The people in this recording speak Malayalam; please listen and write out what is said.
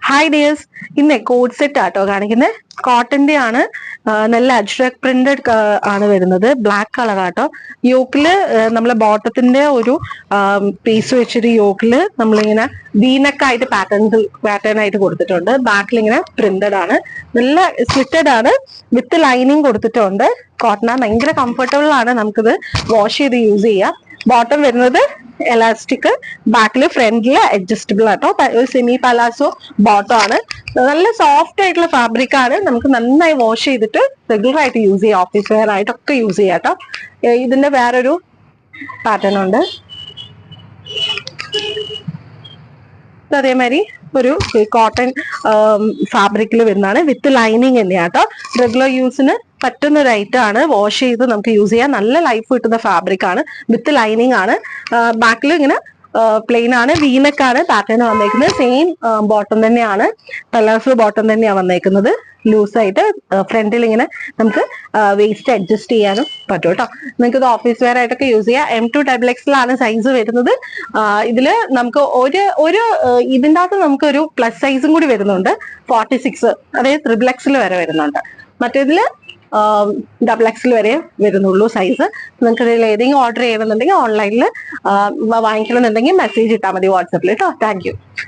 ഹായ് ഡിയേഴ്സ്, ഇന്ന് കോഡ് സെറ്റ് ആട്ടോ കാണിക്കുന്നത്. കോട്ടന്റെ ആണ്, നല്ല അജ്രക് പ്രിന്റഡ് ആണ് വരുന്നത്. ബ്ലാക്ക് കളർ ആട്ടോ. യോക്കില് നമ്മളെ ബോട്ടത്തിന്റെ ഒരു പീസ് വെച്ചിട്ട് യോക്കില് നമ്മളിങ്ങനെ വീനക്കായിട്ട് പാറ്റേൺ ആയിട്ട് കൊടുത്തിട്ടുണ്ട്. ബാക്കിൽ ഇങ്ങനെ പ്രിന്റഡ് ആണ്, നല്ല സ്ലിറ്റഡ് ആണ്, വിത്ത് ലൈനിങ് കൊടുത്തിട്ടുണ്ട്. കോട്ടൺ ഭയങ്കര കംഫർട്ടബിൾ ആണ്, നമുക്കിത് വാഷ് ചെയ്ത് യൂസ് ചെയ്യാം. ബോട്ടം വരുന്നത് എലാസ്റ്റിക്, ബാക്കില് ഫ്രണ്ടില് അഡ്ജസ്റ്റബിൾ ആട്ടോ. ഒരു സെമി പലാസോ ബോട്ടം ആണ്. നല്ല സോഫ്റ്റ് ആയിട്ടുള്ള ഫാബ്രിക് ആണ്, നമുക്ക് നന്നായി വാഷ് ചെയ്തിട്ട് റെഗുലർ ആയിട്ട് യൂസ് ചെയ്യാം, ഓഫീസ് വെയർ ആയിട്ടൊക്കെ യൂസ് ചെയ്യാം കേട്ടോ. ഇതിന്റെ വേറൊരു പാറ്റേൺ ഉണ്ട്. അതേമാതിരി ഒരു കോട്ടൺ ഫാബ്രിക്കിൽ വരുന്നതാണ്, വിത്ത് ലൈനിങ് തന്നെയാട്ടോ. റെഗുലർ യൂസിന് പറ്റുന്ന ഒരു ഐറ്റം ആണ്, വാഷ് ചെയ്ത് നമുക്ക് യൂസ് ചെയ്യാം. നല്ല ലൈഫ് കിട്ടുന്ന ഫാബ്രിക് ആണ്, വിത്ത് ലൈനിങ് ആണ്. ബാക്കിൽ ഇങ്ങനെ പ്ലെയിൻ ആണ്, വീനക്കാണ് പാറ്റേൺ വന്നേക്കുന്നത്. സെയിം ബോട്ടം തന്നെയാണ്, പലാസോ ബോട്ടം തന്നെയാണ് വന്നേക്കുന്നത്. ലൂസായിട്ട് ഫ്രണ്ടിൽ ഇങ്ങനെ നമുക്ക് വേസ്റ്റ് അഡ്ജസ്റ്റ് ചെയ്യാനും പറ്റും കേട്ടോ. നിങ്ങൾക്ക് ഇത് ഓഫീസ് വെയർ ആയിട്ടൊക്കെ യൂസ് ചെയ്യാം. M2XXL ആണ് സൈസ് വരുന്നത്. ഇതില് നമുക്ക് ഇതിൻ്റെ അകത്ത് നമുക്ക് ഒരു പ്ലസ് സൈസും കൂടി വരുന്നുണ്ട്, 46, അതായത് XXL വരെ വരുന്നുണ്ട്. മറ്റേതില് XXL വരെ വരുന്നുള്ളൂ സൈസ്. നിങ്ങൾക്ക് ഇതിൽ ഏതെങ്കിലും ഓർഡർ ചെയ്യണമെന്നുണ്ടെങ്കിൽ ഓൺലൈനിൽ വാങ്ങിക്കണമെന്നുണ്ടെങ്കിൽ മെസ്സേജ് ഇട്ടാൽ മതി വാട്സപ്പിൽ കേട്ടോ. Thank you.